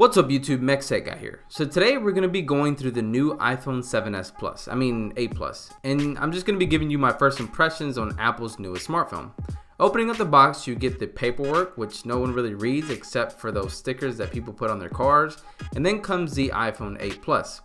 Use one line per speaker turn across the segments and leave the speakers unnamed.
What's up YouTube, MechTech Guy here. So today we're going to be going through the new iPhone 7s Plus, 8 Plus, and I'm just going to be giving you my first impressions on Apple's newest smartphone. Opening up the box, you get the paperwork, which no one really reads except for those stickers that people put on their cars, and then comes the iPhone 8 Plus.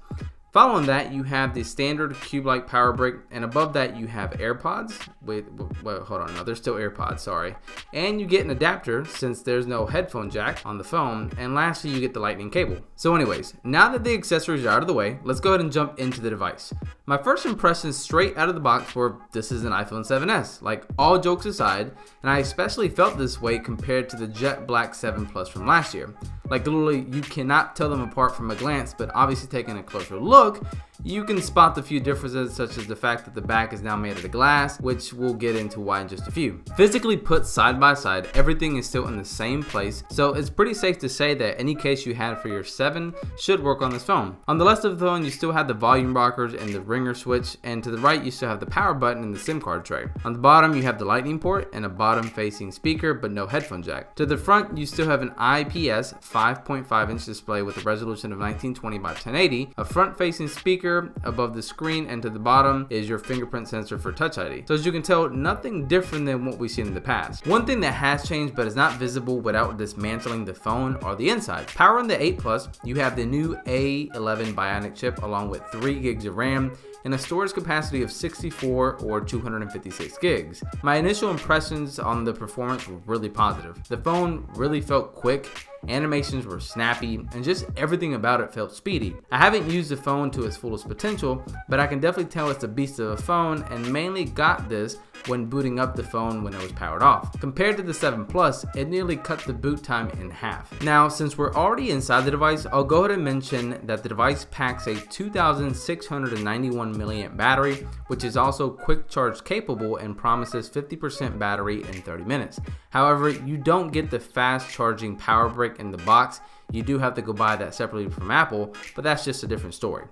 Following that, you have the standard cube-like power brick, and above that you have AirPods. Wait, hold on, no, there's still AirPods, sorry. And you get an adapter since there's no headphone jack on the phone, and lastly you get the lightning cable. So anyways, now that the accessories are out of the way, let's go ahead and jump into the device. My first impressions straight out of the box were this is an iPhone 7s, like all jokes aside, and I especially felt this way compared to the jet black 7 Plus from last year. Like literally you cannot tell them apart from a glance, but obviously taking a closer look, you can spot the few differences, such as the fact that the back is now made out of glass, which we'll get into why in just a few. Physically put side by side, everything is still in the same place, so it's pretty safe to say that any case you had for your 7 should work on this phone. On the left of the phone, you still have the volume rockers and the ringer switch, and to the right you still have the power button and the SIM card tray. On the bottom you have the lightning port and a bottom facing speaker, but no headphone jack. To the front you still have an IPS 5.5 inch display with a resolution of 1920 by 1080, a front facing speaker above the screen, and to the bottom is your fingerprint sensor for Touch ID. So as you can tell, nothing different than what we've seen in the past. One thing that has changed but is not visible without dismantling the phone are the inside. Powering the 8 Plus, you have the new A11 Bionic chip along with 3 gigs of RAM and a storage capacity of 64 or 256 gigs. My initial impressions on the performance were really positive. The phone really felt quick, animations were snappy, and just everything about it felt speedy. I haven't used the phone to its fullest potential, but I can definitely tell it's a beast of a phone, and mainly got this when booting up the phone when it was powered off. Compared to the 7 Plus, it nearly cut the boot time in half. Now, since we're already inside the device, I'll go ahead and mention that the device packs a 2,691 milliamp battery, which is also quick charge capable and promises 50% battery in 30 minutes. However, you don't get the fast charging power brick in the box. You do have to go buy that separately from Apple, but that's just a different story.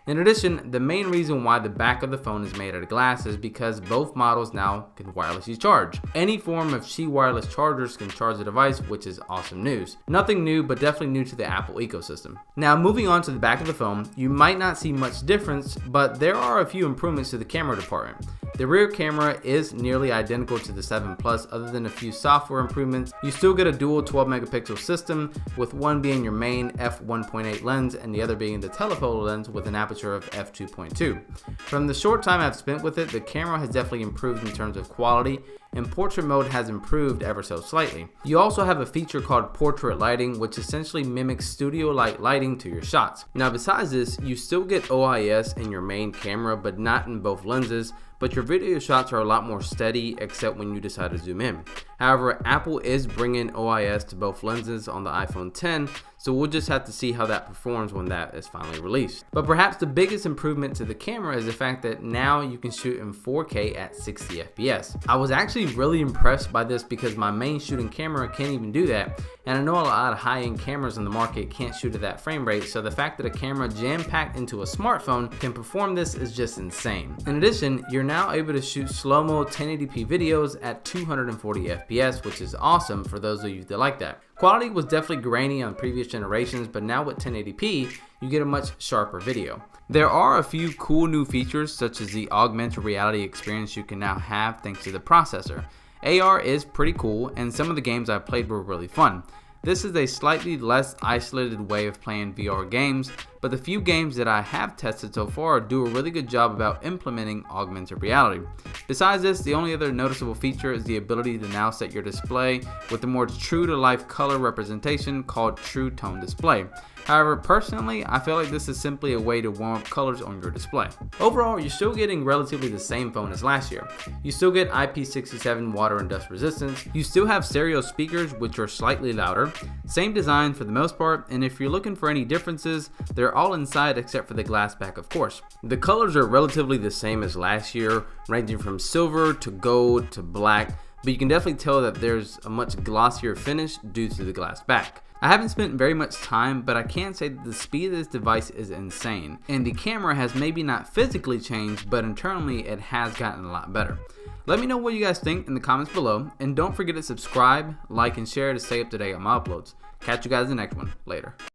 In addition, the main reason why the back of the phone is made out of glass is because both models now can wirelessly charge. Any form of Qi wireless chargers can charge the device, which is awesome news. Nothing new, but definitely new to the Apple ecosystem. Now moving on to the back of the phone, you might not see much difference, but there are a few improvements to the camera department. The rear camera is nearly identical to the 7 Plus other than a few software improvements. You still get a dual 12 megapixel system, with one being your main f1.8 lens and the other being the telephoto lens with an aperture of f2.2. From the short time I've spent with it, the camera has definitely improved in terms of quality, and portrait mode has improved ever so slightly. You also have a feature called portrait lighting, which essentially mimics studio-like lighting to your shots. Now besides this, you still get OIS in your main camera, but not in both lenses, but your video shots are a lot more steady except when you decide to zoom in. However, Apple is bringing OIS to both lenses on the iPhone 10, so we'll just have to see how that performs when that is finally released. But perhaps the biggest improvement to the camera is the fact that now you can shoot in 4K at 60 FPS. I was actually really impressed by this because my main shooting camera can't even do that, and I know a lot of high-end cameras in the market can't shoot at that frame rate, so the fact that a camera jam-packed into a smartphone can perform this is just insane. In addition, you're now able to shoot slow-mo 1080p videos at 240 FPS, which is awesome for those of you that like that. Quality was definitely grainy on previous generations, but now with 1080p, you get a much sharper video. There are a few cool new features, such as the augmented reality experience you can now have thanks to the processor. AR is pretty cool, and some of the games I played were really fun. This is a slightly less isolated way of playing VR games, but the few games that I have tested so far do a really good job about implementing augmented reality. Besides this, the only other noticeable feature is the ability to now set your display with a more true-to-life color representation called True Tone Display. However, personally, I feel like this is simply a way to warm up colors on your display. Overall, you're still getting relatively the same phone as last year. You still get IP67 water and dust resistance, you still have stereo speakers which are slightly louder, same design for the most part, and if you're looking for any differences, they're all inside except for the glass back, of course. The colors are relatively the same as last year, ranging from silver to gold to black, but you can definitely tell that there's a much glossier finish due to the glass back. I haven't spent very much time, but I can say that the speed of this device is insane, and the camera has maybe not physically changed, but internally it has gotten a lot better. Let me know what you guys think in the comments below, and don't forget to subscribe, like, and share to stay up to date on my uploads. Catch you guys in the next one. Later.